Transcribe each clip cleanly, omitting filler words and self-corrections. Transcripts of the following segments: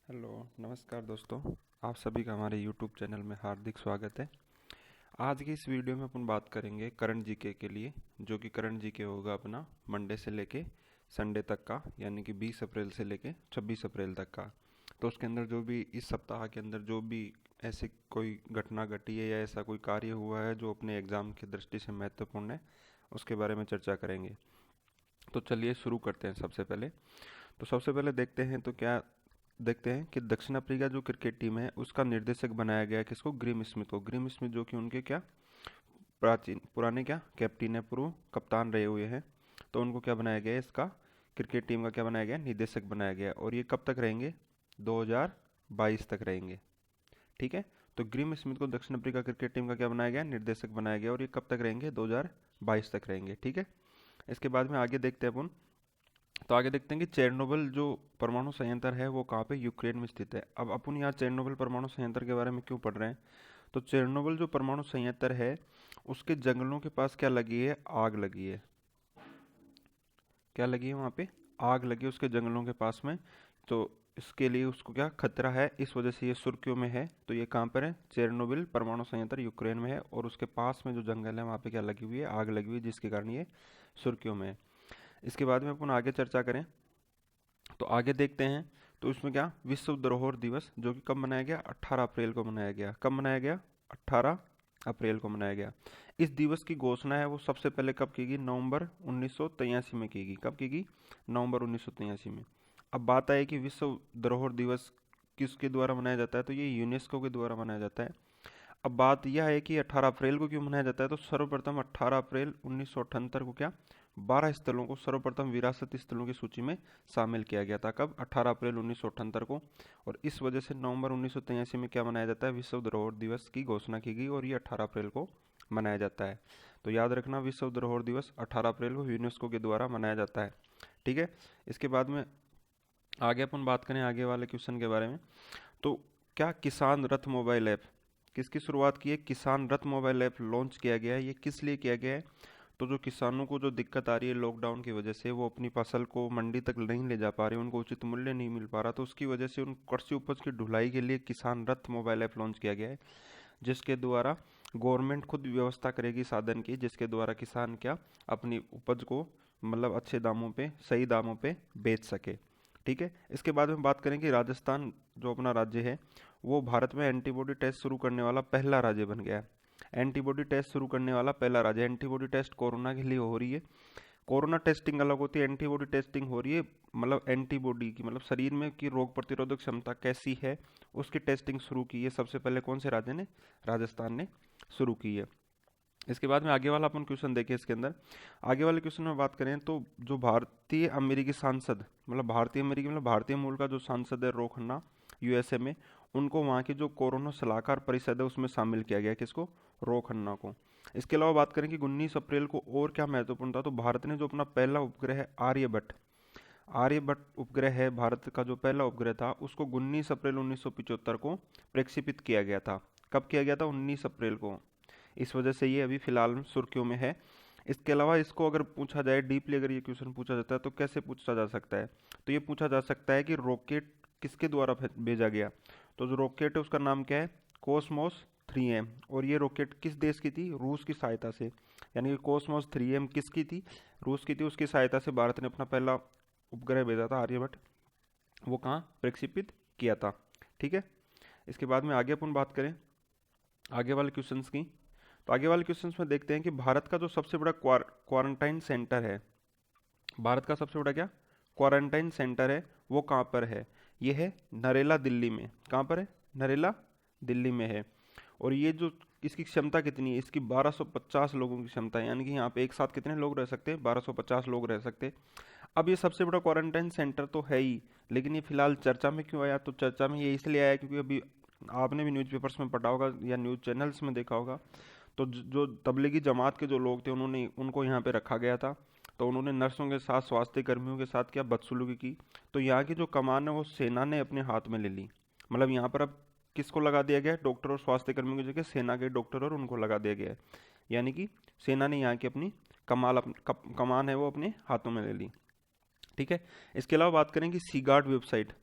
Hello, नमस्कार दोस्तों। आप सभी का हमारे YouTube चैनल में हार्दिक स्वागत है। आज की इस वीडियो में अपन बात करेंगे करंट जीके के लिए, जो कि करंट जीके होगा अपना मंडे से लेके संडे तक का, यानी कि 20 अप्रैल से लेके 26 अप्रैल तक का। तो उसके अंदर जो भी इस सप्ताह के अंदर जो भी ऐसी कोई घटना घटी है या ऐसा कोई कार्य हुआ है जो अपने एग्ज़ाम की दृष्टि से महत्वपूर्ण है, उसके बारे में चर्चा करेंगे। तो चलिए शुरू करते हैं। सबसे पहले देखते हैं कि दक्षिण अफ्रीका जो क्रिकेट टीम है उसका निर्देशक बनाया गया है किसको? ग्रिम स्मिथ को। ग्रिम स्मिथ जो कि उनके क्या प्राचीन पुराने क्या कैप्टन है, पूर्व कप्तान रहे हुए हैं। तो उनको क्या बनाया गया है? इसका क्रिकेट टीम का क्या बनाया गया है? निदेशक बनाया गया है। और ये कब तक रहेंगे? 2022 तक रहेंगे। ठीक है। तो ग्रिम स्मिथ को दक्षिण अफ्रीका क्रिकेट टीम का क्या बनाया गया? निर्देशक बनाया गया। और ये कब तक रहेंगे? 2022 तक रहेंगे। ठीक है। इसके बाद में आगे देखते हैं अपन। तो आगे देखते हैं कि चेरनोबिल जो परमाणु संयंत्र है वो कहाँ पे? यूक्रेन में स्थित है। अब अपन यहाँ चेरनोबिल परमाणु संयंत्र के बारे में क्यों पढ़ रहे हैं? तो चेरनोबिल जो परमाणु संयंत्र है उसके जंगलों के पास क्या लगी है? आग लगी है। क्या लगी है वहाँ पे? आग लगी है उसके जंगलों के पास में। तो इसके लिए उसको क्या खतरा है, इस वजह से ये सुर्खियों में है। तो ये कहाँ पर है? चेरनोबिल परमाणु संयंत्र यूक्रेन में है, और उसके पास में जो जंगल है वहाँ पे क्या लगी हुई है? आग लगी हुई है, जिसके कारण ये सुर्खियों में है। इसके बाद में अपन आगे चर्चा करें तो आगे देखते हैं। तो इसमें क्या विश्व धरोहर दिवस जो कि कब मनाया गया? 18 अप्रैल को मनाया गया। कब मनाया गया? 18 अप्रैल को मनाया गया। इस दिवस की घोषणा है वो सबसे पहले कब की गई? नवंबर 1983 में की गई। कब की गई? नवंबर 1983 में। अब बात आई कि विश्व धरोहर दिवस किसके द्वारा मनाया जाता है? तो ये यूनेस्को के द्वारा मनाया जाता है। अब बात यह है कि 18 अप्रैल को क्यों मनाया जाता है? तो सर्वप्रथम 18 अप्रैल 1978 को क्या 12 स्थलों को सर्वप्रथम विरासत स्थलों की सूची में शामिल किया गया था। कब? 18 अप्रैल 1978 को। और इस वजह से नवंबर 1983 में क्या मनाया जाता है? विश्व धरोहर दिवस की घोषणा की गई, और ये 18 अप्रैल को मनाया जाता है। तो याद रखना, विश्व धरोहर दिवस 18 अप्रैल को यूनेस्को के द्वारा मनाया जाता है। ठीक है। इसके बाद में आगे अपन बात करें आगे वाले क्वेश्चन के बारे में। तो क्या किसान रथ मोबाइल ऐप किसकी शुरुआत की है? किसान रथ मोबाइल ऐप लॉन्च किया गया है। ये किस लिए किया गया है? तो जो किसानों को जो दिक्कत आ रही है लॉकडाउन की वजह से, वो अपनी फसल को मंडी तक नहीं ले जा पा रहे, उनको उचित मूल्य नहीं मिल पा रहा, तो उसकी वजह से उन कृषि उपज की ढुलाई के लिए किसान रथ मोबाइल ऐप लॉन्च किया गया है, जिसके द्वारा गवर्नमेंट खुद व्यवस्था करेगी साधन की, जिसके द्वारा किसान क्या अपनी उपज को मतलब अच्छे दामों पे, सही दामों पे बेच सके। ठीक है। इसके बाद में बात करें कि राजस्थान जो अपना राज्य है वो भारत में एंटीबॉडी टेस्ट शुरू करने वाला पहला राज्य बन गया है। एंटीबॉडी टेस्ट शुरू करने वाला पहला राज्य। एंटीबॉडी टेस्ट कोरोना के लिए हो रही है। कोरोना टेस्टिंग अलग होती है, एंटीबॉडी टेस्टिंग हो रही है मतलब एंटीबॉडी की, मतलब शरीर में की रोग प्रतिरोधक क्षमता कैसी है उसकी टेस्टिंग शुरू की है सबसे पहले कौन से राज्य ने? राजस्थान ने शुरू की है। इसके बाद में आगे वाला अपन क्वेश्चन देखें। इसके अंदर आगे वाले क्वेश्चन में बात करें तो जो भारतीय अमेरिकी सांसद, मतलब भारतीय अमेरिकी मतलब भारतीय मूल का जो सांसद है रो खन्ना यूएसए में, उनको वहाँ की जो कोरोना सलाहकार परिषद है उसमें शामिल किया गया। किसको? रो खन्ना को। इसके अलावा बात करें कि 19 अप्रैल को और क्या महत्वपूर्ण था, तो भारत ने जो अपना पहला उपग्रह आर्यभट्ट आर्यभट्ट उपग्रह है, भारत का जो पहला उपग्रह था, उसको 19 अप्रैल 1975 को प्रक्षेपित किया गया था। कब किया गया था? 19 अप्रैल को। इस वजह से ये अभी फिलहाल सुर्खियों में है। इसके अलावा इसको अगर पूछा जाए डीपली, अगर ये क्वेश्चन पूछा जाता है तो कैसे पूछा जा सकता है? तो ये पूछा जा सकता है कि रॉकेट किसके द्वारा भेजा गया? तो जो रॉकेट है उसका नाम क्या है? Cosmos 3M। और ये रॉकेट किस देश की थी? रूस की सहायता से। यानी कि कॉस्मोस 3M किसकी थी? रूस की थी। उसकी सहायता से भारत ने अपना पहला उपग्रह भेजा था आर्यभट्ट। वो कहाँ प्रक्षेपित किया था? ठीक है। इसके बाद में आगे अपन बात करें आगे वाले क्वेश्चंस की। तो आगे वाले क्वेश्चंस में देखते हैं कि भारत का जो सबसे बड़ा क्वारंटाइन सेंटर है, भारत का सबसे बड़ा क्या क्वारंटाइन सेंटर है, वो कहाँ पर है? ये है नरेला, दिल्ली में। कहाँ पर है? नरेला, दिल्ली में है। और ये जो इसकी क्षमता कितनी है? इसकी 1250 लोगों की क्षमता है, यानी कि यहाँ पे एक साथ कितने लोग रह सकते हैं? 1250 लोग रह सकते हैं। अब ये सबसे बड़ा क्वारंटाइन सेंटर तो है ही, लेकिन ये फिलहाल चर्चा में क्यों आया? तो चर्चा में ये इसलिए आया क्योंकि अभी आपने भी न्यूज़पेपर्स में पढ़ा होगा या न्यूज़ चैनल्स में देखा होगा। तो जो तबलीगी जमात के जो लोग थे उन्होंने उनको यहाँ पे रखा गया था। तो उन्होंने नर्सों के साथ, स्वास्थ्य कर्मियों के साथ क्या बदसलूकी की। तो यहाँ की जो कमान है वो सेना ने अपने हाथ में ले ली। मतलब यहाँ पर अब किसको लगा दिया गया है? डॉक्टर और स्वास्थ्य कर्मियों की जगह सेना के डॉक्टर और उनको लगा दिया गया है। यानी कि सेना ने यहाँ की अपनी कमान है वो अपने हाथों में ले ली। ठीक है। इसके अलावा बात करें कि सी गार्ड वेबसाइट।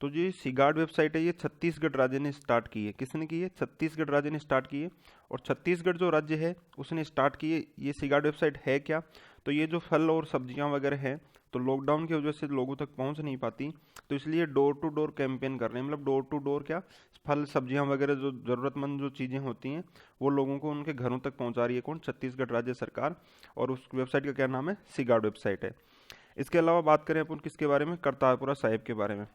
तो जो सिगार्ड वेबसाइट है ये छत्तीसगढ़ राज्य ने स्टार्ट की है। किसने की है? छत्तीसगढ़ राज्य ने स्टार्ट की है। और छत्तीसगढ़ जो राज्य है उसने स्टार्ट की है ये सिगार्ड वेबसाइट है क्या? तो ये जो फल और सब्जियां वगैरह हैं तो लॉकडाउन की वजह से लोगों तक पहुंच नहीं पाती, तो इसलिए डोर टू डोर कैंपेन कर रहे हैं। मतलब डोर टू डोर क्या, फल सब्जियां वगैरह जो ज़रूरतमंद जो चीज़ें होती हैं वो लोगों को उनके घरों तक पहुंचा रही है। कौन? छत्तीसगढ़ राज्य सरकार। और उस वेबसाइट का क्या नाम है? सिगार्ड वेबसाइट है। इसके अलावा बात करें अपन किसके बारे में? करतारपुरा साहिब के बारे में।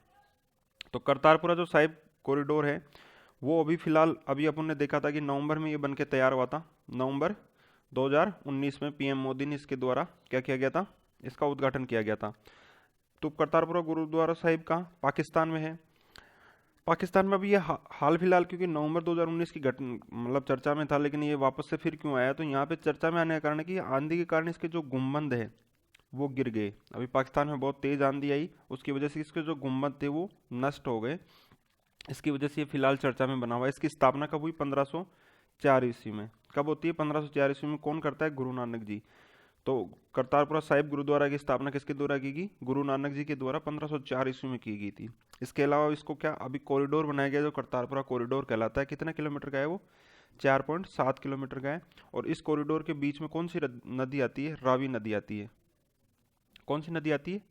तो करतारपुरा जो साहिब कॉरिडोर है वो अभी फिलहाल अभी अपन ने देखा था कि नवंबर में ये बन के तैयार हुआ था। नवंबर 2019 में पीएम मोदी ने इसके द्वारा क्या किया गया था? इसका उद्घाटन किया गया था। तो करतारपुरा गुरुद्वारा साहिब कहाँ? पाकिस्तान में है। पाकिस्तान में अभी ये हाल फिलहाल, क्योंकि नवंबर 2019 की घटना मतलब चर्चा में था, लेकिन ये वापस से फिर क्यों आया? तो यहाँ पे चर्चा में आने का कारण है कि आंधी के कारण इसके जो गुम्बद है वो गिर गए। अभी पाकिस्तान में बहुत तेज आंधी आई, उसकी वजह से इसके जो गुम्बद थे वो नष्ट हो गए। इसकी वजह से ये फिलहाल चर्चा में बना हुआ है। इसकी स्थापना कब हुई? 1504 ईस्वी में। कब होती है? 1504 ईस्वी में। कौन करता है? गुरु नानक जी। तो करतारपुरा साहिब गुरुद्वारा की स्थापना किसके द्वारा की गई? गुरु नानक जी के द्वारा 1504 ईस्वी में की गई थी। इसके अलावा इसको क्या अभी कॉरिडोर बनाया गया जो करतारपुरा कॉरिडोर कहलाता है। कितने किलोमीटर का है वो? 4.7 किलोमीटर का है। और इस कॉरिडोर के बीच में कौन सी नदी आती है? रावी नदी आती है। कौन सी नदी आती है?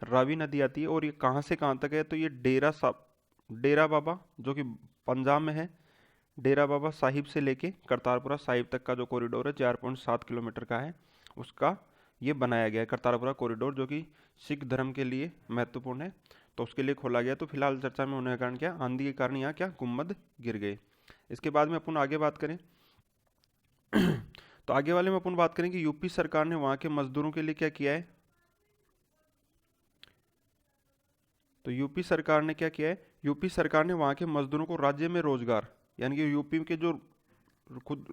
रावी नदी आती है। और ये कहाँ से कहाँ तक है? तो ये डेरा बाबा जो कि पंजाब में है, डेरा बाबा साहिब से लेके करतारपुरा साहिब तक का जो कॉरिडोर है 4.7 किलोमीटर का है, उसका ये बनाया गया है करतारपुरा कॉरिडोर, जो कि सिख धर्म के लिए महत्वपूर्ण है। तो उसके लिए खोला गया। तो फिलहाल चर्चा में होने के कारण क्या? आंधी के कारण यहाँ क्या गुम्बद गिर गए। इसके बाद में अपन आगे बात करें तो आगे वाले में अपन बात करें कि यूपी सरकार ने वहाँ के मजदूरों के लिए क्या किया है। तो यूपी सरकार ने क्या किया है? यूपी सरकार ने वहाँ के मजदूरों को राज्य में रोजगार, यानी कि यूपी के जो खुद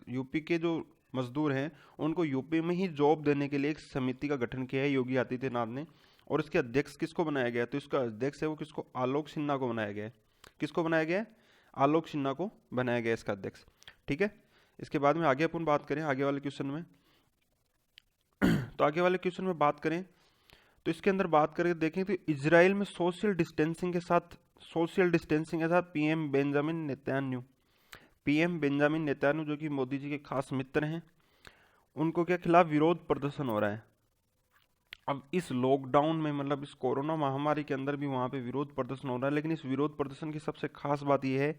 यूपी के जो मजदूर हैं उनको यूपी में ही जॉब देने के लिए एक समिति का गठन किया है योगी आदित्यनाथ ने। और इसके अध्यक्ष किसको बनाया गया है? तो इसका अध्यक्ष है वो किसको? आलोक सिन्हा को बनाया गया है। किसको बनाया गया है? आलोक सिन्हा को बनाया गया है इसका अध्यक्ष। ठीक है। इसके बाद में आगे अपन बात करें आगे वाले क्वेश्चन में तो आगे वाले क्वेश्चन में बात करें तो इसके अंदर बात करके देखें तो इजराइल में सोशल डिस्टेंसिंग के साथ पीएम बेंजामिन नेतन्याहू जो कि मोदी जी के खास मित्र हैं, उनको के खिलाफ विरोध प्रदर्शन हो रहा है। अब इस लॉकडाउन में मतलब इस कोरोना महामारी के अंदर भी वहाँ पे विरोध प्रदर्शन हो रहा है, लेकिन इस विरोध प्रदर्शन की सबसे खास बात यह है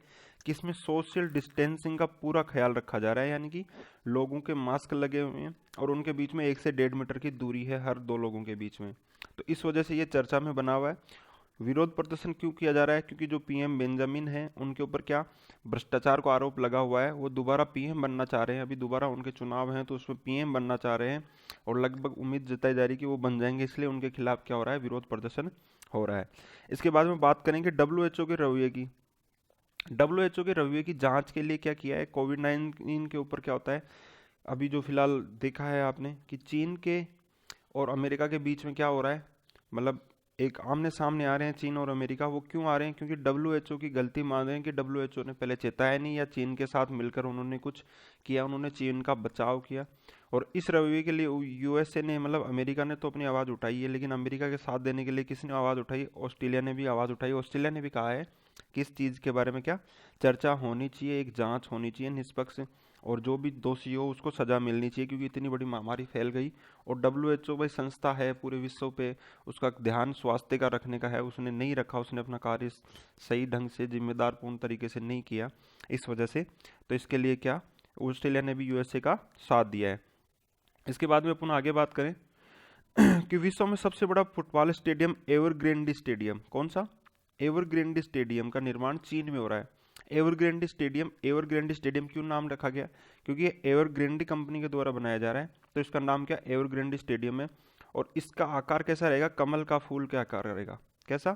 कि इसमें सोशल डिस्टेंसिंग का पूरा ख्याल रखा जा रहा है, यानी कि लोगों के मास्क लगे हुए हैं और उनके बीच में 1 से 1.5 मीटर की दूरी है हर 2 लोगों के बीच में। तो इस वजह से ये चर्चा में बना हुआ है। विरोध प्रदर्शन क्यों किया जा रहा है? क्योंकि जो पीएम बेंजामिन है उनके ऊपर क्या भ्रष्टाचार का आरोप लगा हुआ है। वो दोबारा पीएम बनना चाह रहे हैं, अभी दोबारा उनके चुनाव हैं तो उसमें पीएम बनना चाह रहे हैं और लगभग उम्मीद जताई जा रही है कि वो बन जाएंगे, इसलिए उनके खिलाफ क्या हो रहा है? विरोध प्रदर्शन हो रहा है। इसके बाद में बात करेंगे डब्ल्यूएचओ के रवैये की। डब्ल्यूएचओ के रवैये की जांच के लिए क्या किया है? कोविड-19 के ऊपर क्या होता है अभी जो फिलहाल देखा है आपने कि चीन के और अमेरिका के बीच में क्या हो रहा है, मतलब एक आमने सामने आ रहे हैं चीन और अमेरिका। वो क्यों आ रहे हैं? क्योंकि डब्ल्यूएचओ की गलती मान रहे हैं कि डब्ल्यूएचओ ने पहले चेताया नहीं या चीन के साथ मिलकर उन्होंने कुछ किया, उन्होंने चीन का बचाव किया। और इस रवैये के लिए यूएसए ने मतलब अमेरिका ने तो अपनी आवाज़ उठाई है, लेकिन अमेरिका के साथ देने के लिए किसने आवाज़ उठाई? ऑस्ट्रेलिया ने भी आवाज़ उठाई। ऑस्ट्रेलिया ने भी कहा है कि इस चीज़ के बारे में क्या चर्चा होनी चाहिए, एक जांच होनी चाहिए निष्पक्ष, और जो भी दोषी हो उसको सज़ा मिलनी चाहिए, क्योंकि इतनी बड़ी महामारी फैल गई। और डब्ल्यूएचओ भाई संस्था है पूरे विश्व पे, उसका ध्यान स्वास्थ्य का रखने का है, उसने नहीं रखा, उसने अपना कार्य सही ढंग से जिम्मेदारपूर्ण तरीके से नहीं किया इस वजह से। तो इसके लिए क्या ऑस्ट्रेलिया ने भी यूएसए का साथ दिया है। इसके बाद में अपन आगे बात करें कि विश्व में सबसे बड़ा फुटबॉल स्टेडियम एवरग्रैंडे स्टेडियम, कौन सा? एवरग्रैंडे स्टेडियम का निर्माण चीन में हो रहा है। एवरग्रैंडे स्टेडियम क्यों नाम रखा गया? क्योंकि ये एवरग्रैंडे कंपनी के द्वारा बनाया जा रहा है, तो इसका नाम क्या? एवरग्रैंडे स्टेडियम है। और इसका आकार कैसा रहेगा? कमल का फूल के आकार रहेगा। कैसा?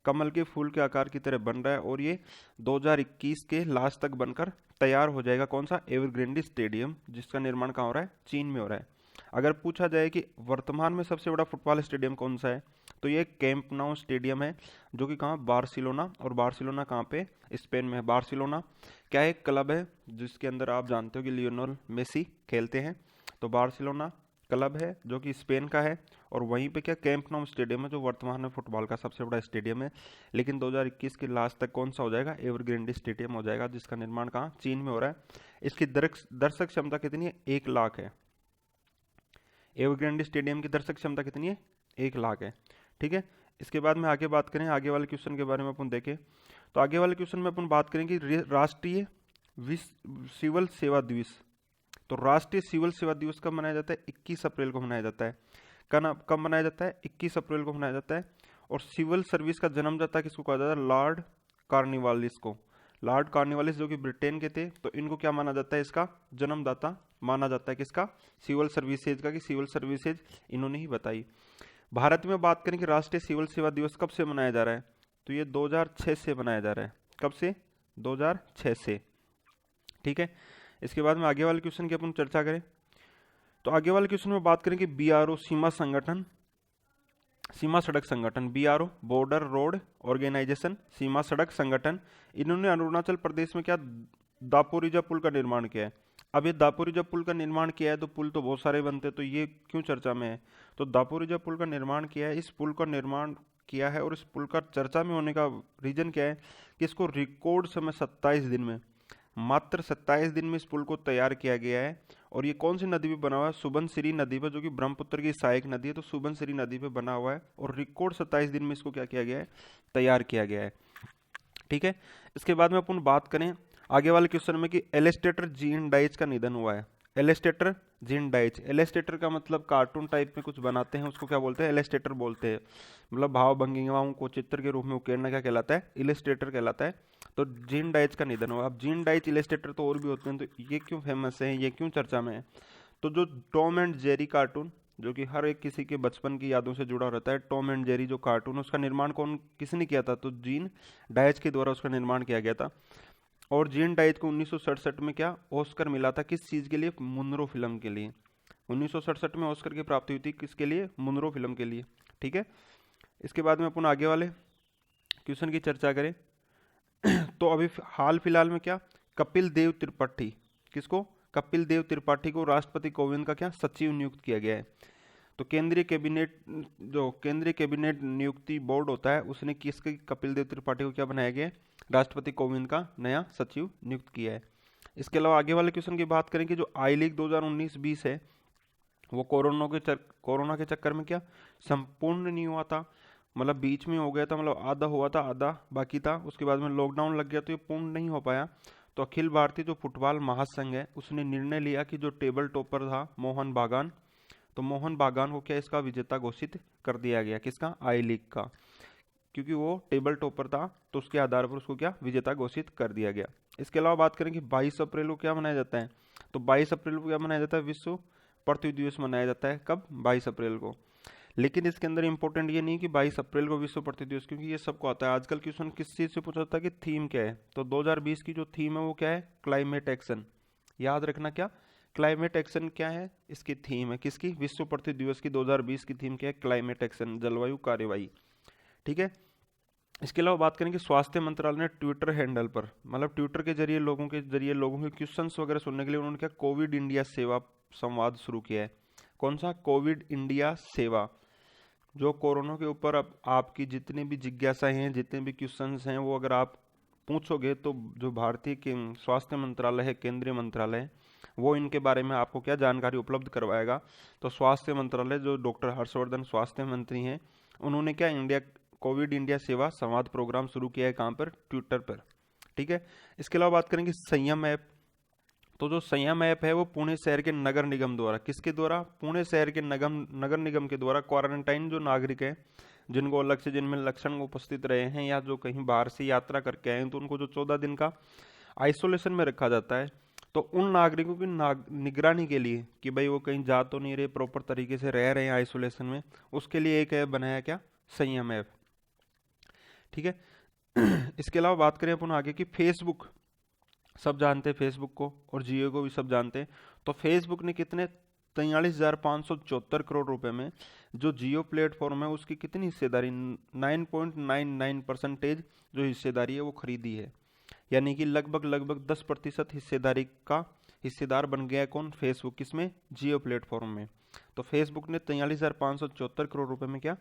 कमल के फूल के आकार की तरह बन रहा है और ये 2021 के लास्ट तक बनकर तैयार हो जाएगा। कौन सा? एवरग्रैंडे स्टेडियम, जिसका निर्माण कहाँ हो रहा है? चीन में हो रहा है। अगर पूछा जाए कि वर्तमान में सबसे बड़ा फुटबॉल स्टेडियम कौन सा है, तो ये कैंप नाउ स्टेडियम है, जो कि कहाँ? बार्सिलोना। और बार्सिलोना कहाँ पे? स्पेन में है। बार्सिलोना क्या एक क्लब है जिसके अंदर आप जानते हो कि लियोनेल मेसी खेलते हैं। तो बार्सिलोना क्लब है जो कि स्पेन का है और वहीं पे क्या कैंप नौ स्टेडियम है जो वर्तमान में फुटबॉल का सबसे बड़ा स्टेडियम है। लेकिन 2021 के लास्ट तक कौन सा हो जाएगा, एवरग्रांडे स्टेडियम हो जाएगा, जिसका निर्माण कहाँ, चीन में हो रहा है। इसकी दर्शक क्षमता कितनी है, 1 लाख है। एवरग्रांडे स्टेडियम की दर्शक क्षमता कितनी है, 1 लाख है। ठीक है, इसके बाद में आगे बात करें, आगे वाले क्वेश्चन के बारे में अपन देखें तो आगे वाले क्वेश्चन में अपन बात करेंगे राष्ट्रीय सिविल सेवा दिवस। तो राष्ट्रीय सिविल सेवा दिवस कब मनाया जाता है, 21 अप्रैल को मनाया जाता है। कब मनाया जाता है, 21 अप्रैल को मनाया जाता है। और सिविल सर्विस का जन्मदाता किसको कहा जाता है, लॉर्ड कॉर्नवालिस को। लॉर्ड कॉर्नवालिस जो कि ब्रिटेन के थे, तो इनको क्या माना जाता है, इसका जन्मदाता माना जाता है, किसका, सिविल सर्विसेज का, कि सिविल सर्विसेज इन्होंने ही बताई। भारत में बात करें कि राष्ट्रीय सिविल सेवा दिवस कब से मनाया जा रहा है, तो ये 2006 से मनाया जा रहा है। कब से, 2006 से। ठीक है, इसके बाद में आगे वाले क्वेश्चन की अपन चर्चा करें तो आगे वाले क्वेश्चन में बात करें कि बीआरओ सीमा सड़क संगठन, बीआरओ बॉर्डर रोड ऑर्गेनाइजेशन, सीमा सड़क संगठन, इन्होंने अरुणाचल प्रदेश में क्या दापोरिजो पुल का निर्माण किया है। अब ये दापोरिजो पुल का निर्माण किया है, तो पुल तो बहुत सारे बनते हैं, तो ये क्यों चर्चा में है, तो दापोरिजो पुल का निर्माण किया है, इस पुल का निर्माण किया है और इस पुल का चर्चा में होने का रीजन क्या है कि इसको रिकॉर्ड समय 27 दिन में, मात्र 27 दिन में इस पुल को तैयार किया गया है। और ये कौन सी नदी पे बना हुआ है, सुबनसिरी नदी पर, जो कि ब्रह्मपुत्र की सहायक नदी है, तो सुबनसिरी नदी पे बना हुआ है और रिकॉर्ड 27 दिन में इसको क्या किया गया है, तैयार किया गया है। ठीक है, इसके बाद में अपन बात करें आगे वाले क्वेश्चन में कि एलेस्टेटर जीन डाइच का निधन हुआ है। एलेस्टेटर जीन डाइच, एलेस्टेटर का मतलब कार्टून टाइप में कुछ बनाते हैं, उसको क्या बोलते हैं, एलेस्टेटर बोलते हैं। मतलब भाव भंगिमाओं को चित्र के रूप में उकेरना क्या कहलाता है, इलस्ट्रेटर कहलाता है। तो जीन डाइच का निधन हुआ। अब जीन डाइच इलस्ट्रेटर तो और भी होते हैं, तो ये क्यों फेमस है, ये क्यों चर्चा में है, तो जो टॉम एंड जेरी कार्टून, जो कि हर एक किसी के बचपन की यादों से जुड़ा रहता है, टॉम एंड जेरी जो कार्टून, उसका निर्माण किसने किया था, तो जीन डाइच के द्वारा उसका निर्माण किया गया था। और जीन डाइच को 1967 में क्या ऑस्कर मिला था, किस चीज़ के लिए, मुनरो फिल्म के लिए। 1967 में ऑस्कर की प्राप्ति हुई थी, किसके लिए, मुनरो फिल्म के लिए। ठीक है, इसके बाद में अपन आगे वाले क्वेश्चन की चर्चा करें तो अभी हाल फिलहाल में क्या, कपिल देव त्रिपाठी, किसको, कपिल देव त्रिपाठी को राष्ट्रपति कोविंद का क्या सचिव नियुक्त किया गया है। तो केंद्रीय कैबिनेट नियुक्ति बोर्ड होता है, उसने किसके, कपिल देव त्रिपाठी को क्या बनाया गया है, राष्ट्रपति कोविंद का नया सचिव नियुक्त किया है। इसके अलावा आगे वाले क्वेश्चन की बात करें कि जो आई लीग 2019-20 है, वो कोरोना के चक्कर में क्या संपूर्ण नहीं हुआ था, मतलब बीच में हो गया था, मतलब आधा हुआ था आधा बाकी था, उसके बाद में लॉकडाउन लग गया तो ये पूर्ण नहीं हो पाया। तो अखिल भारतीय जो फुटबॉल महासंघ है, उसने निर्णय लिया कि जो टेबल टॉपर था मोहन बागान, तो मोहन बागान को क्या इसका विजेता घोषित कर दिया गया, किसका, आई लीग का, क्योंकि वो टेबल टॉपर था, तो उसके आधार पर उसको क्या विजेता घोषित कर दिया गया। इसके अलावा बात करें कि 22 अप्रैल को क्या मनाया जाता है, तो 22 अप्रैल को क्या मनाया जाता है, विश्व पृथ्वी दिवस मनाया जाता है। कब, 22 अप्रैल को। लेकिन इसके अंदर इंपॉर्टेंट ये नहीं कि 22 अप्रैल को विश्व पृथ्वी दिवस, क्योंकि ये सबको आता है। आजकल क्वेश्चन किस चीज़ से पूछा जाता है कि थीम क्या है, तो 2020 की जो थीम है वो क्या है, क्लाइमेट एक्शन। याद रखना क्या, क्लाइमेट एक्शन क्या है, इसकी थीम है, किसकी, विश्व पृथ्वी दिवस की 2020 की थीम क्या है, क्लाइमेट एक्शन, जलवायु कार्यवाही। ठीक है, इसके अलावा बात करेंगे स्वास्थ्य मंत्रालय ने ट्विटर हैंडल पर, मतलब ट्विटर के जरिए लोगों के क्वेश्चंस वगैरह सुनने के लिए उन्होंने क्या कोविड इंडिया सेवा संवाद शुरू किया है। कौन सा, कोविड इंडिया सेवा, जो कोरोना के ऊपर अब आपकी जितनी भी जिज्ञासाएं हैं, जितने भी क्वेश्चंस हैं, वो अगर आप पूछोगे तो जो भारतीय के स्वास्थ्य मंत्रालय है, केंद्रीय मंत्रालय है, वो इनके बारे में आपको क्या जानकारी उपलब्ध करवाएगा। तो स्वास्थ्य मंत्रालय, जो डॉक्टर हर्षवर्धन स्वास्थ्य मंत्री हैं, उन्होंने क्या कोविड इंडिया सेवा संवाद प्रोग्राम शुरू किया है, कहाँ पर, ट्विटर पर। ठीक है, इसके अलावा बात करेंगे संयम ऐप। तो जो संयम ऐप है वो पुणे शहर के नगर निगम द्वारा, किसके द्वारा, पुणे शहर के नगर निगम के द्वारा क्वारंटाइन जो नागरिक है, जिनको अलग से, जिनमें लक्षण उपस्थित रहे हैं या जो कहीं बाहर से यात्रा करके आए हैं, तो उनको जो 14 दिन का आइसोलेशन में रखा जाता है। तो उन नागरिकों की निगरानी के लिए कि भाई वो कहीं जा तो नहीं रहे, प्रॉपर तरीके से रह रहे हैं आइसोलेशन में, उसके लिए एक ऐप बनाया, क्या, संयम ऐप। ठीक है, इसके अलावा बात करें अपन आगे की फेसबुक, सब जानते हैं फेसबुक को, और जियो को भी सब जानते हैं। तो फेसबुक ने कितने 43,574 करोड़ रुपए में जो जियो प्लेटफॉर्म है उसकी कितनी हिस्सेदारी, 9.99% जो हिस्सेदारी है वो खरीदी है। यानी कि लगभग 10% हिस्सेदारी का हिस्सेदार बन गया है कौन, फेसबुक, किसमें, जियो प्लेटफॉर्म में। तो तो फेसबुक ने 43,574 करोड़ रुपए में क्या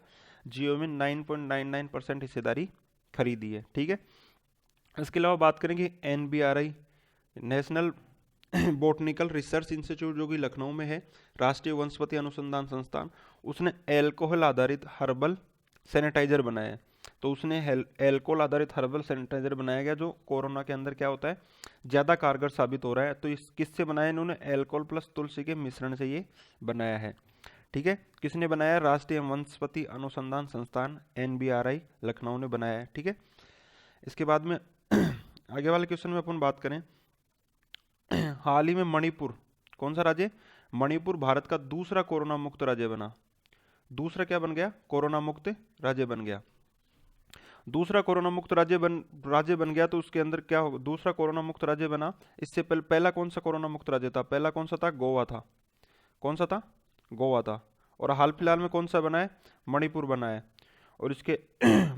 जियो में 9.99% हिस्सेदारी खरीदी है। ठीक है, इसके अलावा बात करेंगे NBRI, national botanical research institute, जो कि लखनऊ में है, राष्ट्रीय वनस्पति अनुसंधान संस्थान, उसने एल्कोहल आधारित हर्बल सैनिटाइजर बनाया है। तो उसने एल्कोहल आधारित हर्बल सैनिटाइजर बनाया गया जो कोरोना के अंदर क्या होता है ज़्यादा कारगर साबित हो रहा है। तो इस किससे बनाया इन्होंने? एल्कोहल प्लस तुलसी के मिश्रण से ये बनाया है। ठीक है, किसने बनाया? राष्ट्रीय वनस्पति अनुसंधान संस्थान NBRI लखनऊ ने बनाया है। ठीक है, इसके बाद में आगे वाले क्वेश्चन में अपन बात करें, हाल ही में मणिपुर, कौन सा राज्य? मणिपुर भारत का दूसरा कोरोना मुक्त राज्य बना। दूसरा क्या बन गया? कोरोना मुक्त राज्य बन गया। दूसरा कोरोना मुक्त राज्य बन गया। तो उसके अंदर क्या होगा? दूसरा कोरोना मुक्त राज्य बना। इससे पहला कौन सा कोरोना मुक्त राज्य था? पहला कौन सा था? गोवा था। कौन सा था? गोवा था। और हाल फिलहाल में कौन सा बना है? मणिपुर बना है। और इसके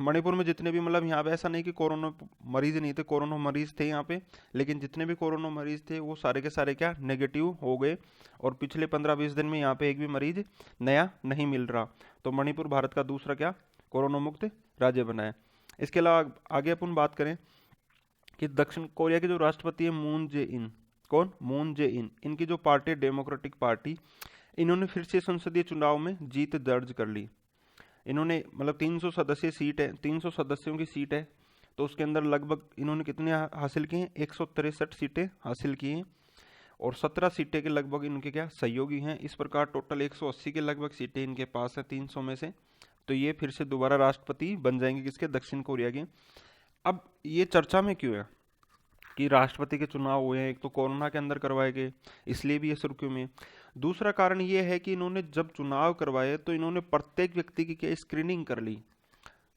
मणिपुर में जितने भी, मतलब यहाँ पे ऐसा नहीं कि कोरोना मरीज नहीं थे, कोरोना मरीज थे यहाँ पे, लेकिन जितने भी कोरोना मरीज थे वो सारे के सारे क्या नेगेटिव हो गए। और पिछले 15-20 दिन में यहाँ पे एक भी मरीज नया नहीं मिल रहा। तो मणिपुर भारत का दूसरा क्या कोरोना मुक्त राज्य बना है। इसके अलावा आगे अपन बात करें कि दक्षिण कोरिया के जो राष्ट्रपति है मून जे इन, कौन? मून जे इन, इनकी जो पार्टी डेमोक्रेटिक पार्टी, इन्होंने फिर से संसदीय चुनाव में जीत दर्ज कर ली। इन्होंने मतलब 300 सदस्यीय सीट है, 300 सदस्यों की सीट है। तो उसके अंदर लगभग इन्होंने कितने हासिल किए हैं? 163 सीटें हासिल की हैं। और 17 सीटें के लगभग इनके क्या सहयोगी हैं। इस प्रकार टोटल 180 के लगभग सीटें इनके पास है 300 में से। तो ये फिर से दोबारा राष्ट्रपति बन जाएंगे, किसके? दक्षिण कोरिया के। अब ये चर्चा में क्यों है कि राष्ट्रपति के चुनाव हुए हैं? एक तो कोरोना के अंदर करवाए गए, इसलिए भी ये सुर्खियों में। दूसरा कारण ये है कि इन्होंने जब चुनाव करवाए तो इन्होंने प्रत्येक व्यक्ति की क्या स्क्रीनिंग कर ली।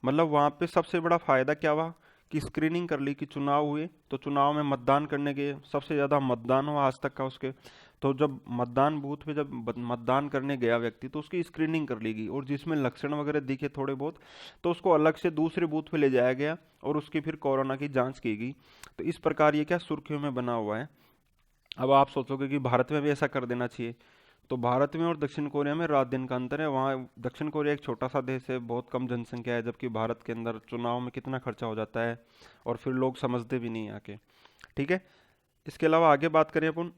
मतलब वहाँ पे सबसे बड़ा फायदा क्या हुआ कि स्क्रीनिंग कर ली कि चुनाव हुए तो चुनाव में मतदान करने गए, सबसे ज़्यादा मतदान हुआ आज तक का उसके। तो जब मतदान बूथ पे जब मतदान करने गया व्यक्ति तो उसकी स्क्रीनिंग कर ली गई, और जिसमें लक्षण वगैरह दिखे थोड़े बहुत तो उसको अलग से दूसरे बूथ पे ले जाया गया और उसकी फिर कोरोना की जांच की गई। तो इस प्रकार ये क्या सुर्खियों में बना हुआ है। अब आप सोचोगे कि भारत में भी ऐसा कर देना चाहिए। तो भारत में और दक्षिण कोरिया में रात दिन का अंतर है। वहाँ दक्षिण कोरिया एक छोटा सा देश है, बहुत कम जनसंख्या है, जबकि भारत के अंदर चुनाव में कितना खर्चा हो जाता है और फिर लोग समझते भी नहीं आके। ठीक है, इसके अलावा आगे बात करें अपन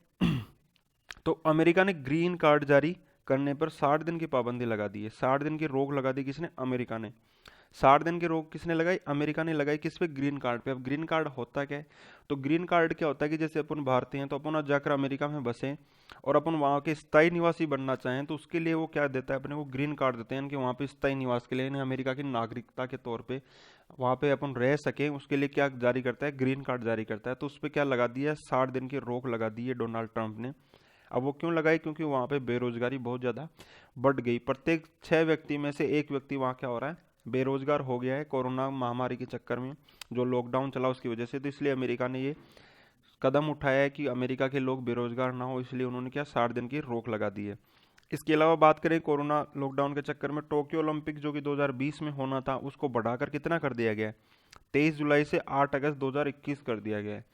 तो अमेरिका ने ग्रीन कार्ड जारी करने पर 60 दिन की पाबंदी लगा दी है। 60 दिन की रोक लगा दी किसने? अमेरिका ने। 60 दिन की रोक किसने लगाई? अमेरिका ने लगाई। किस पे? ग्रीन कार्ड पे। अब ग्रीन कार्ड होता क्या है? तो ग्रीन कार्ड क्या होता है कि जैसे अपन भारतीय हैं तो अपन जाकर अमेरिका में बसें और अपन वहाँ के स्थायी निवासी बनना चाहें तो उसके लिए वो क्या देता है? अपने को ग्रीन कार्ड देते हैं कि वहाँ पे स्थायी निवास के लिए इन्हें अमेरिका की नागरिकता के तौर पे वहाँ पे अपन रह सकें, उसके लिए क्या जारी करता है? ग्रीन कार्ड जारी करता है। तो उस पर क्या लगा दिया? 60 दिन की रोक लगा दी है डोनाल्ड ट्रंप ने। अब वो क्यों लगाई? क्योंकि वहाँ पे बेरोजगारी बहुत ज़्यादा बढ़ गई। प्रत्येक 6 व्यक्ति में से एक व्यक्ति वहाँ क्या हो रहा है? बेरोजगार हो गया है कोरोना महामारी के चक्कर में, जो लॉकडाउन चला उसकी वजह से। तो इसलिए अमेरिका ने ये कदम उठाया है कि अमेरिका के लोग बेरोजगार ना हो, इसलिए उन्होंने क्या 60 दिन की रोक लगा दी है। इसके अलावा बात करें कोरोना लॉकडाउन के चक्कर में टोक्यो ओलंपिक जो कि 2020 में होना था उसको बढ़ाकर कितना कर दिया गया है? 23 जुलाई से 8 अगस्त 2021 कर दिया गया है।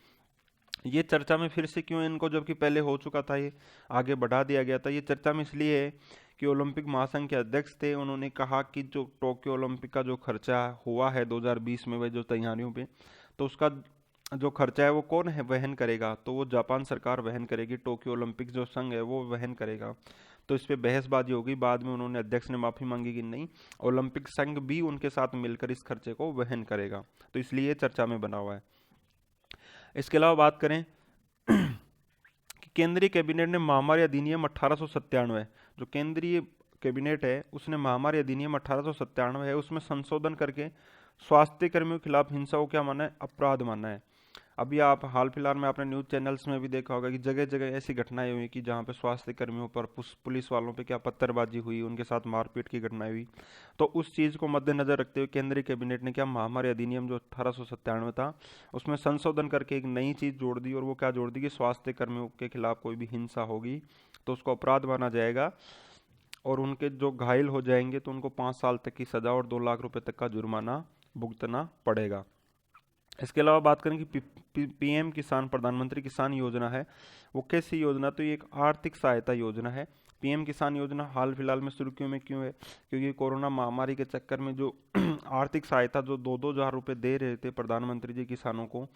ये चर्चा में फिर से क्यों इनको, जबकि पहले हो चुका था, ये आगे बढ़ा दिया गया था? ये चर्चा में इसलिए है कि ओलंपिक महासंघ के अध्यक्ष थे, उन्होंने कहा कि जो टोक्यो ओलंपिक का जो खर्चा हुआ है 2020 में वह जो तैयारियों पे, तो उसका जो खर्चा है वो कौन है वहन करेगा? तो वो जापान सरकार वहन करेगी, टोक्यो ओलंपिक जो संघ है वो वहन करेगा। तो इस पे बहसबाजी होगी। बाद में उन्होंने, अध्यक्ष ने माफ़ी मांगी कि नहीं, ओलंपिक संघ भी उनके साथ मिलकर इस खर्चे को वहन करेगा। तो इसलिए ये चर्चा में बना हुआ है। इसके अलावा बात करें कि केंद्रीय कैबिनेट ने महामारी अधिनियम 1897, जो केंद्रीय कैबिनेट है उसने महामारी अधिनियम 1897 है उसमें संशोधन करके स्वास्थ्य कर्मियों के खिलाफ हिंसा को क्या माना है? अपराध माना है। अभी आप हाल फिलहाल में आपने न्यूज़ चैनल्स में भी देखा होगा कि जगह जगह ऐसी घटनाएं हुई कि जहां पे स्वास्थ्य कर्मियों पर, पुलिस वालों पे क्या पत्थरबाजी हुई, उनके साथ मारपीट की घटनाएं हुई। तो उस चीज़ को मद्देनजर रखते हुए केंद्रीय कैबिनेट ने क्या महामारी अधिनियम जो 1897 था उसमें संशोधन करके एक नई चीज़ जोड़ दी, और वो क्या जोड़ दी कि स्वास्थ्य कर्मियों के खिलाफ कोई भी हिंसा होगी तो उसको अपराध माना जाएगा, और उनके जो घायल हो जाएंगे तो उनको 5 साल तक की सज़ा और 2 लाख रुपए तक का जुर्माना भुगतना पड़ेगा। इसके अलावा बात करें कि पीएम किसान, प्रधानमंत्री किसान योजना है, वो कैसी योजना? तो ये एक आर्थिक सहायता योजना है। पीएम किसान योजना हाल फिलहाल में शुरू क्यों है, क्योंकि कोरोना महामारी के चक्कर में जो आर्थिक सहायता जो 2-2 हज़ार रुपये दे रहे थे प्रधानमंत्री जी किसानों को,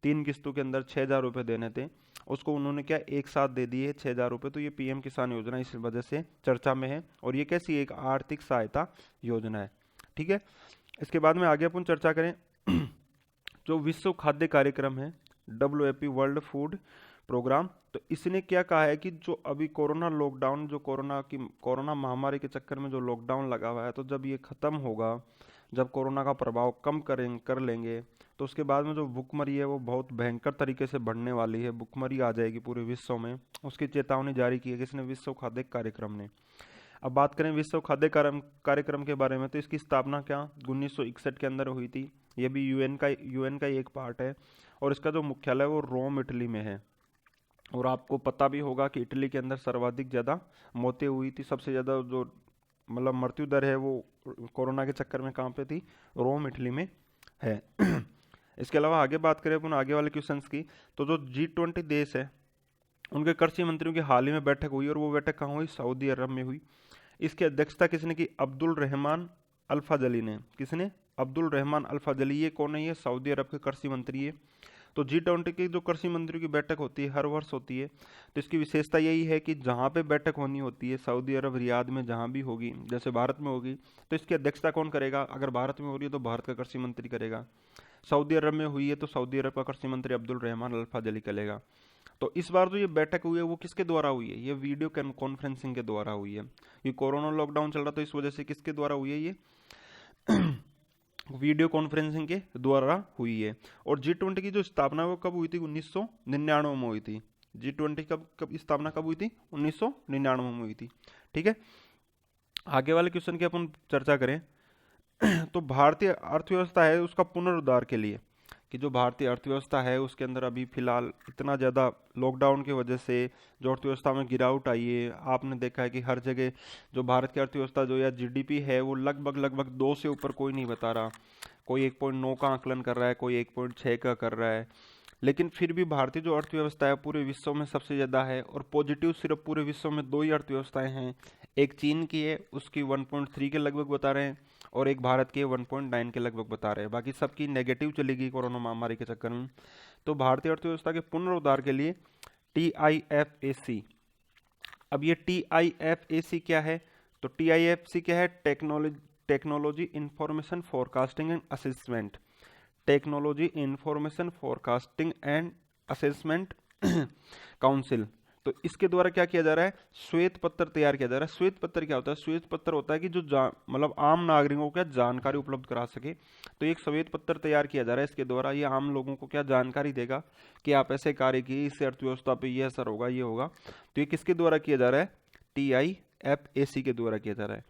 3 किस्तों के अंदर 6,000 रुपये देने थे, उसको उन्होंने क्या एक साथ दे दिए 6,000 रुपये। तो ये पीएम किसान योजना इस वजह से चर्चा में है, और ये कैसी एक आर्थिक सहायता योजना है। ठीक है, इसके बाद में आगे अपन चर्चा करें जो विश्व खाद्य कार्यक्रम है, WFP वर्ल्ड फूड प्रोग्राम, तो इसने क्या कहा है कि जो अभी कोरोना लॉकडाउन, जो कोरोना महामारी के चक्कर में जो लॉकडाउन लगा हुआ है, तो जब ये ख़त्म होगा, जब कोरोना का प्रभाव कम कर लेंगे, तो उसके बाद में जो भुखमरी है वो बहुत भयंकर तरीके से बढ़ने वाली है, भुखमरी आ जाएगी पूरे विश्व में। उसकी चेतावनी जारी की है किसने, विश्व खाद्य कार्यक्रम ने। अब बात करें विश्व खाद्य कार्यक्रम के बारे में, तो इसकी स्थापना क्या 1961 के अंदर हुई थी। ये भी यूएन का ही एक पार्ट है, और इसका जो मुख्यालय वो रोम इटली में है। और आपको पता भी होगा कि इटली के अंदर सर्वाधिक ज़्यादा मौतें हुई थी, सबसे ज़्यादा जो मतलब मृत्यु दर है वो कोरोना के चक्कर में कहाँ पे थी, रोम इटली में है। इसके अलावा आगे बात करें अपन आगे वाले क्वेश्चंस की, तो जो G20 देश है उनके कृषि मंत्रियों की हाल ही में बैठक हुई, और वो बैठक कहाँ हुई, सऊदी अरब में हुई। इसकी अध्यक्षता किसने की, अब्दुल रहमान अल्फाजली ने। किसने, अब्दुल रहमान अल्फाजली। ये कौन है, ये सऊदी अरब के कृषि मंत्री है। तो G20 की जो कृषि मंत्रियों की बैठक होती है हर वर्ष होती है, तो इसकी विशेषता यही है कि जहाँ पे बैठक होनी होती है सऊदी अरब रियाद में जहाँ भी होगी, जैसे भारत में होगी, तो इसकी अध्यक्षता कौन करेगा, अगर भारत में हो रही है तो भारत का कृषि मंत्री करेगा, सऊदी अरब में हुई है तो सऊदी अरब का कृषि मंत्री अब्दुल रहमान अल्फाजली करेगा। तो इस बार जो ये बैठक हुई है वो किसके द्वारा हुई है, ये वीडियो कॉन्फ्रेंसिंग के द्वारा हुई है। ये कोरोना लॉकडाउन चल रहा था, इस वजह से किसके द्वारा हुई है, ये वीडियो कॉन्फ्रेंसिंग के द्वारा हुई है। और G20 की जो स्थापना वो कब हुई थी, 1999 में हुई थी। G20 कब स्थापना कब हुई थी, 1999 में हुई थी। ठीक है, आगे वाले क्वेश्चन की अपन चर्चा करें तो भारतीय अर्थव्यवस्था है उसका पुनरुद्धार के लिए, कि जो भारतीय अर्थव्यवस्था है उसके अंदर अभी फिलहाल इतना ज़्यादा लॉकडाउन की वजह से जो अर्थव्यवस्था में गिरावट आई है, आपने देखा है कि हर जगह जो भारत की अर्थव्यवस्था जो या GDP है वो लगभग 2 से ऊपर कोई नहीं बता रहा, कोई 1.9 का आकलन कर रहा है, कोई 1.6 का कर रहा है। लेकिन फिर भी भारतीय जो अर्थव्यवस्था है पूरे विश्व में सबसे ज़्यादा है, और पॉजिटिव सिर्फ पूरे विश्व में 2 ही अर्थव्यवस्थाएं हैं, एक चीन की है उसकी 1.3 के लगभग बता रहे हैं, और एक भारत के 1.9 के लगभग बता रहे हैं, बाकी सबकी नेगेटिव चली गई कोरोना महामारी के चक्कर में। तो भारतीय अर्थव्यवस्था के पुनरुद्धार के लिए TIFAC, अब ये TIFAC क्या है, तो TIFAC क्या है, technology information forecasting and assessment, technology information forecasting and assessment council. तो इसके द्वारा क्या किया जा रहा है, श्वेत पत्र तैयार किया जा रहा है। श्वेत पत्र क्या होता है, श्वेत पत्र होता है कि जो मतलब आम नागरिकों को क्या जानकारी उपलब्ध करा सके, तो एक श्वेत पत्र तैयार किया जा रहा है। इसके द्वारा ये आम लोगों को क्या जानकारी देगा कि आप ऐसे कार्य किए, इससे अर्थव्यवस्था पे ये असर होगा, ये होगा। तो ये किसके द्वारा किया जा रहा है, TIFAC के द्वारा किया जा रहा है।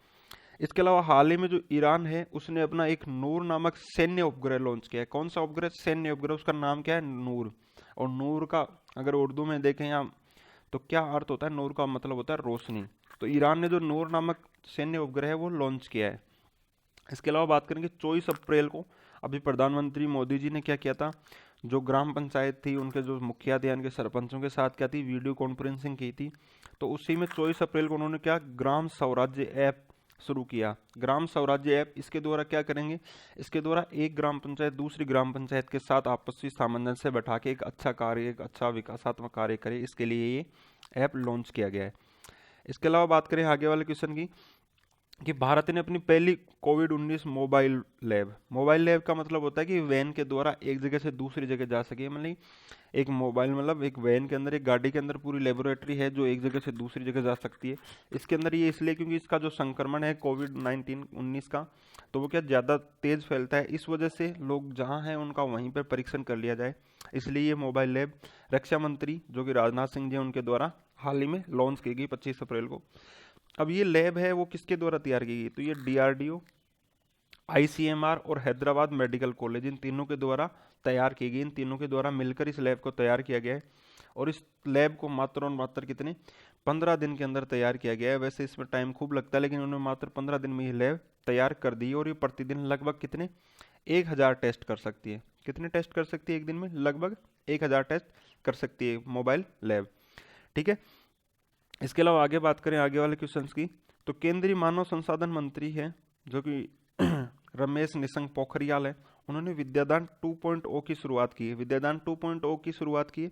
इसके अलावा हाल ही में जो ईरान है उसने अपना एक नूर नामक सैन्य उपग्रह लॉन्च किया है। कौन सा उपग्रह, सैन्य उपग्रह, उसका नाम क्या है, नूर। और नूर का अगर उर्दू में देखें या तो क्या अर्थ होता है, नूर का मतलब होता है रोशनी। तो ईरान ने जो नूर नामक सैन्य उपग्रह है वो लॉन्च किया है। इसके अलावा बात करेंगे 24 अप्रैल को अभी प्रधानमंत्री मोदी जी ने क्या किया था, जो ग्राम पंचायत थी उनके जो मुखिया थे उनके सरपंचों के साथ क्या थी, वीडियो कॉन्फ्रेंसिंग की थी। तो उसी में 24 अप्रैल को उन्होंने क्या, ग्राम स्वराज्य ऐप शुरू किया। ग्राम स्वराज्य ऐप, इसके द्वारा क्या करेंगे, इसके द्वारा एक ग्राम पंचायत दूसरी ग्राम पंचायत के साथ आपसी सामंजस्य बैठा के एक अच्छा कार्य, एक अच्छा विकासात्मक कार्य करे, इसके लिए ये ऐप लॉन्च किया गया है। इसके अलावा बात करें आगे वाले क्वेश्चन की, कि भारत ने अपनी पहली कोविड-19 मोबाइल लैब का मतलब होता है कि वैन के द्वारा एक जगह से दूसरी जगह जा सके, मतलब एक मोबाइल मतलब एक वैन के अंदर, एक गाड़ी के अंदर पूरी लेबोरेटरी है जो एक जगह से दूसरी जगह जा सकती है। इसके अंदर ये इसलिए क्योंकि इसका जो संक्रमण है कोविड-19 का, तो वो क्या ज़्यादा तेज़ फैलता है, इस वजह से लोग जहाँ हैं उनका वहीं पर परीक्षण कर लिया जाए, इसलिए ये मोबाइल लैब रक्षा मंत्री जो कि राजनाथ सिंह जी उनके द्वारा हाल ही में लॉन्च की गई 25 अप्रैल को। अब ये लैब है वो किसके द्वारा तैयार की गई, तो ये DRDO, ICMR और हैदराबाद मेडिकल कॉलेज, इन तीनों के द्वारा तैयार की गई, इन तीनों के द्वारा मिलकर इस लैब को तैयार किया गया है। और इस लैब को मात्र और मात्र कितने 15 दिन के अंदर तैयार किया गया है। वैसे इसमें टाइम खूब लगता है, लेकिन उन्होंने मात्र 15 दिन में ये लैब तैयार कर दी, और ये प्रतिदिन लगभग कितने 1000 टेस्ट कर सकती है। कितने टेस्ट कर सकती है एक दिन में, लगभग 1000 टेस्ट कर सकती है मोबाइल लैब। ठीक है, इसके अलावा आगे बात करें आगे वाले क्वेश्चंस की, तो केंद्रीय मानव संसाधन मंत्री है जो कि रमेश निशंक पोखरियाल है, उन्होंने विद्यादान 2.0 की शुरुआत की है। विद्यादान 2.0 की शुरुआत की है।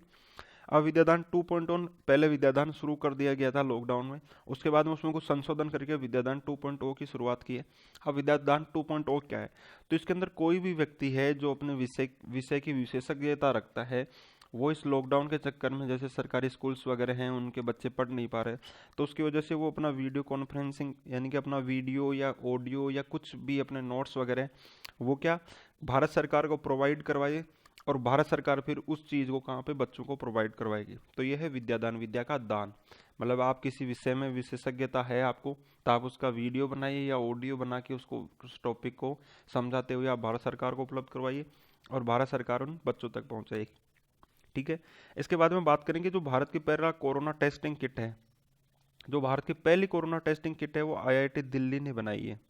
अब विद्यादान 2.0 पहले विद्यादान शुरू कर दिया गया था लॉकडाउन में, उसके बाद में उसमें कुछ संशोधन करके विद्यादान 2.0 की शुरुआत की है। अब विद्यादान 2.0 क्या है, तो इसके अंदर कोई भी व्यक्ति है जो अपने विषय की विशेषज्ञता रखता है, वो इस लॉकडाउन के चक्कर में जैसे सरकारी स्कूल्स वगैरह हैं उनके बच्चे पढ़ नहीं पा रहे, तो उसकी वजह से वो अपना वीडियो कॉन्फ्रेंसिंग यानी कि अपना वीडियो या ऑडियो या कुछ भी अपने नोट्स वगैरह वो क्या भारत सरकार को प्रोवाइड करवाए, और भारत सरकार फिर उस चीज़ को कहाँ पे बच्चों को प्रोवाइड करवाएगी। तो ये है विद्यादान, विद्या का दान। मतलब आप किसी विषय में विशेषज्ञता है आपको, तो आप उसका वीडियो बनाइए या ऑडियो बना के उसको उस टॉपिक को समझाते हुए आप भारत सरकार को उपलब्ध करवाइए और भारत सरकार उन बच्चों तक पहुँचाएगी। ठीक है। इसके बाद में बात करेंगे जो भारत की पहला कोरोना टेस्टिंग किट है, जो भारत की पहली कोरोना टेस्टिंग किट है वो आईआईटी दिल्ली ने बनाई है।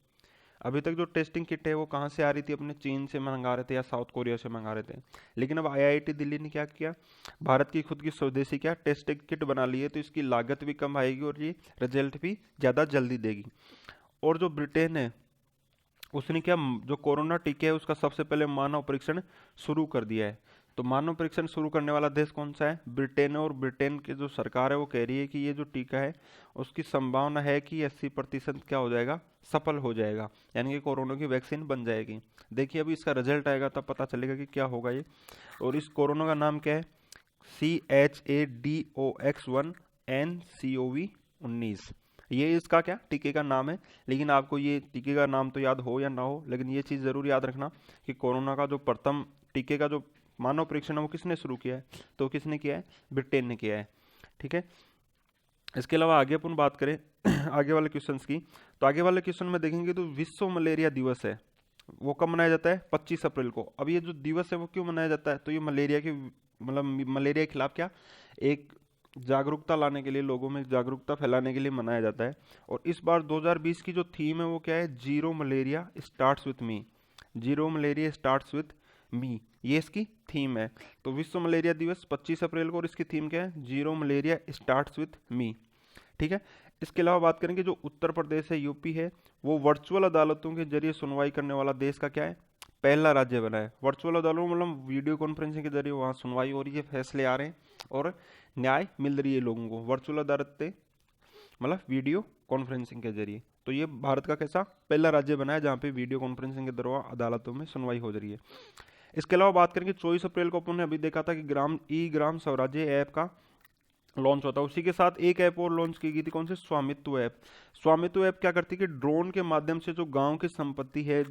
अभी तक जो टेस्टिंग किट है वो कहाँ से आ रही थी, अपने चीन से मंगा रहे थे या साउथ कोरिया से मंगा रहे थे, लेकिन अब आईआईटी दिल्ली ने क्या किया, भारत की खुद की स्वदेशी क्या टेस्टिंग किट बना ली है। तो इसकी लागत भी कम आएगी और ये रिजल्ट भी ज़्यादा जल्दी देगी। और जो ब्रिटेन है उसने क्या जो कोरोना टीके है उसका सबसे पहले मानव परीक्षण शुरू कर दिया है। तो मानव परीक्षण शुरू करने वाला देश कौन सा है, ब्रिटेन है। और ब्रिटेन की जो सरकार है वो कह रही है कि ये जो टीका है उसकी संभावना है कि 80% क्या हो जाएगा, सफल हो जाएगा, यानी कि कोरोना की वैक्सीन बन जाएगी। देखिए अभी इसका रिजल्ट आएगा तब पता चलेगा कि क्या होगा ये। और इस कोरोना का नाम क्या है, CHADOX1NCOV19, ये इसका क्या टीके का नाम है। लेकिन आपको ये टीके का नाम तो याद हो या ना हो, लेकिन ये चीज़ ज़रूर याद रखना कि कोरोना का जो प्रथम टीके का जो मानव परीक्षण है वो किसने शुरू किया है, तो किसने किया है, ब्रिटेन ने किया है। ठीक है। इसके अलावा आगे अपन बात करें आगे वाले क्वेश्चंस की, तो आगे वाले क्वेश्चन में देखेंगे तो विश्व मलेरिया दिवस है वो कब मनाया जाता है, 25 अप्रैल को। अब ये जो दिवस है वो क्यों मनाया जाता है, तो ये मलेरिया के मतलब मलेरिया के खिलाफ क्या एक जागरूकता लाने के लिए, लोगों में जागरूकता फैलाने के लिए मनाया जाता है। और इस बार 2020 की जो थीम है वो क्या है, zero malaria starts with me. Zero malaria starts with me, ये इसकी थीम है। तो विश्व मलेरिया दिवस 25 अप्रैल को और इसकी थीम क्या है, zero malaria starts with me. ठीक है। इसके अलावा बात करेंगे जो उत्तर प्रदेश है, यूपी है, वो वर्चुअल अदालतों के जरिए सुनवाई करने वाला देश का क्या है, पहला राज्य बना है। वर्चुअल अदालतों मतलब वीडियो कॉन्फ्रेंसिंग के जरिए वहाँ सुनवाई हो रही है, फैसले आ रहे हैं और न्याय मिल रही है लोगों को। वर्चुअल अदालतें मतलब वीडियो कॉन्फ्रेंसिंग के जरिए। तो ये भारत का कैसा पहला राज्य बना है जहाँ पे वीडियो कॉन्फ्रेंसिंग के द्वारा अदालतों में सुनवाई हो रही है। इसके अलावा बात करेंगे 24 अप्रैल को अपन ने अभी देखा था कि ग्राम स्वराज्य ऐप का लॉन्च होता है। उसी के साथ एक ऐप और लॉन्च की गई थी, कौन सी, स्वामित्व ऐप। स्वामित्व ऐप क्या करती है कि ड्रोन के माध्यम से जो गांव की संपत्ति है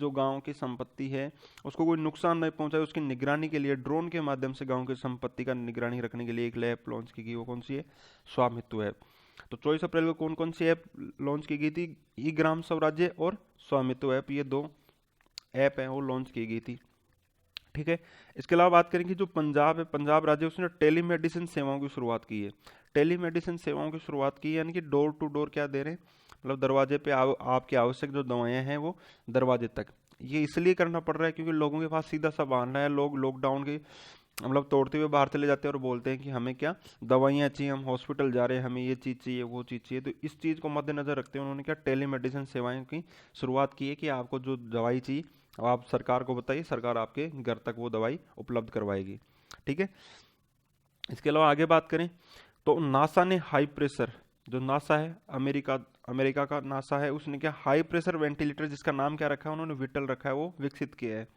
उसको कोई नुकसान नहीं पहुंचाए, उसकी निगरानी के लिए ड्रोन के माध्यम से गांव की संपत्ति का निगरानी रखने के लिए एक ऐप लॉन्च की गई, वो कौन सी है, स्वामित्व ऐप। तो 24 अप्रैल को कौन कौन सी ऐप लॉन्च की गई थी, ई ग्राम स्वराज्य और स्वामित्व ऐप, ये दो ऐप है वो लॉन्च की गई थी। ठीक है। इसके अलावा बात करेंगे जो पंजाब है, पंजाब राज्य उसने टेलीमेडिसिन सेवाओं की शुरुआत की है। टेलीमेडिसिन सेवाओं की शुरुआत की यानी कि डोर टू डोर क्या दे रहे हैं, मतलब दरवाजे पे आपकी आवश्यक जो दवाएं हैं वो दरवाजे तक। ये इसलिए करना पड़ रहा है क्योंकि लोगों के पास सीधा सा बहाना है, लोग लॉकडाउन के मतलब तोड़ते हुए बाहर चले जाते हैं और बोलते हैं कि हमें क्या दवाइयाँ चाहिए, हम हॉस्पिटल जा रहे हैं, हमें ये चीज़ चाहिए, वो चीज़ चाहिए। तो इस चीज़ को मद्देनजर रखते हुए उन्होंने क्या टेलीमेडिसिन सेवाएं की शुरुआत की है कि आपको जो दवाई चाहिए आप सरकार को बताइए, सरकार आपके घर तक वो दवाई उपलब्ध करवाएगी। ठीक है। इसके अलावा आगे बात करें तो नासा ने हाई प्रेशर, जो नासा है अमेरिका का नासा है, उसने क्या हाई प्रेशर वेंटिलेटर जिसका नाम क्या रखा है उन्होंने विटल रखा है, वो विकसित किया है।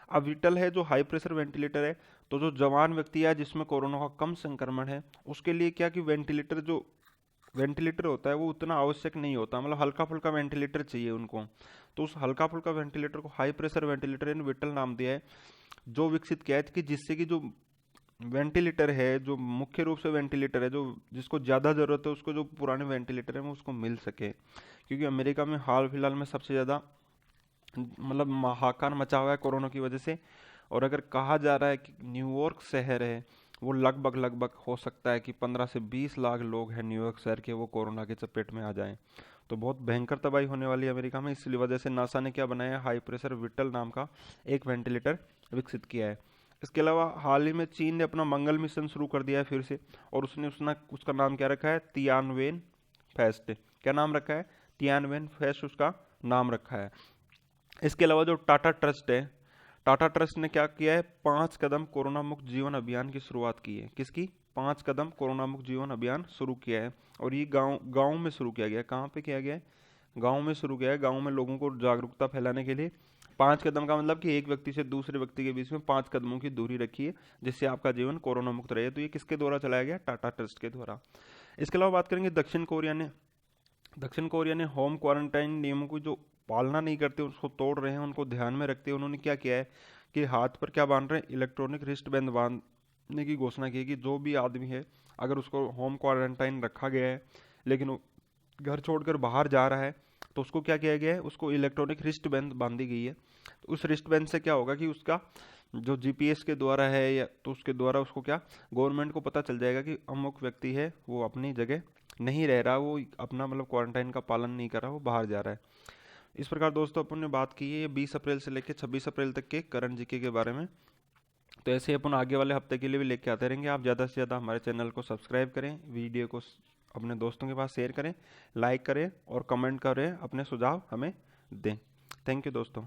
अब विटल है जो हाई प्रेशर वेंटिलेटर है, तो जो जवान व्यक्ति है जिसमें कोरोना का कम संक्रमण है उसके लिए क्या कि वेंटिलेटर होता है वो उतना आवश्यक नहीं होता, मतलब हल्का फुल्का वेंटिलेटर चाहिए उनको। तो उस हल्का फुल्का वेंटिलेटर को हाई प्रेशर वेंटिलेटर इन विटल नाम दिया है, जो विकसित किया है कि जिससे कि जो वेंटिलेटर है, जो मुख्य रूप से वेंटिलेटर है, जो जिसको ज़्यादा ज़रूरत है उसको जो पुराने वेंटिलेटर है वो उसको मिल सके। क्योंकि अमेरिका में हाल फिलहाल में सबसे ज़्यादा मतलब हाहाकार मचा हुआ है कोरोना की वजह से। और अगर कहा जा रहा है कि न्यूयॉर्क शहर है वो लगभग हो सकता है कि 15 से 20 लाख लोग हैं न्यूयॉर्क शहर के, वो कोरोना के चपेट में आ जाएं। तो बहुत भयंकर तबाही होने वाली है अमेरिका में। इसलिए वजह से नासा ने क्या बनाया, हाई प्रेशर विटल नाम का एक वेंटिलेटर विकसित किया है। इसके अलावा हाल ही में चीन ने अपना मंगल मिशन शुरू कर दिया है फिर से, और उसका नाम क्या रखा है, तियानवेन फेस्ट। क्या नाम रखा है, तियानवेन फेस्ट उसका नाम रखा है। इसके अलावा जो टाटा ट्रस्ट है, टाटा ट्रस्ट ने क्या किया है, 5 कदम कोरोना मुक्त जीवन अभियान की शुरुआत की है। किसकी, 5 कदम कोरोना मुक्त जीवन अभियान शुरू किया है, और ये गांव में शुरू किया गया है। कहाँ पे किया गया है, गांव में शुरू किया है। गांव में लोगों को जागरूकता फैलाने के लिए 5 कदम का मतलब कि एक व्यक्ति से दूसरे व्यक्ति के बीच में 5 कदमों की दूरी रखिए, जिससे आपका जीवन कोरोना मुक्त रहे। तो ये किसके द्वारा चलाया गया, टाटा ट्रस्ट के द्वारा। इसके अलावा बात करेंगे दक्षिण कोरिया ने होम क्वारंटाइन नियमों की जो पालना नहीं करते उसको तोड़ रहे हैं, उनको ध्यान में रखते हुए उन्होंने क्या किया है कि हाथ पर क्या बांध रहे हैं, इलेक्ट्रॉनिक रिस्ट बैंड बांधने की घोषणा की है कि जो भी आदमी है अगर उसको होम क्वारंटाइन रखा गया है लेकिन वो घर छोड़कर बाहर जा रहा है तो उसको क्या किया गया है, उसको इलेक्ट्रॉनिक रिस्ट बैंड बांधी गई है। तो उस रिस्ट बैंड से क्या होगा कि उसका जो जीपीएस के द्वारा है या तो उसके द्वारा उसको क्या, गवर्नमेंट को पता चल जाएगा कि अमुक व्यक्ति है वो अपनी जगह नहीं रह रहा, वो अपना मतलब क्वारंटाइन का पालन नहीं कर रहा, वो बाहर जा रहा है। इस प्रकार दोस्तों अपन ने बात की है 20 अप्रैल से लेकर 26 अप्रैल तक के करंट जीके के बारे में। तो ऐसे अपन आगे वाले हफ्ते के लिए भी लेके आते रहेंगे। आप ज़्यादा से ज़्यादा हमारे चैनल को सब्सक्राइब करें, वीडियो को अपने दोस्तों के पास शेयर करें, लाइक करें और कमेंट करें, अपने सुझाव हमें दें। थैंक यू दोस्तों।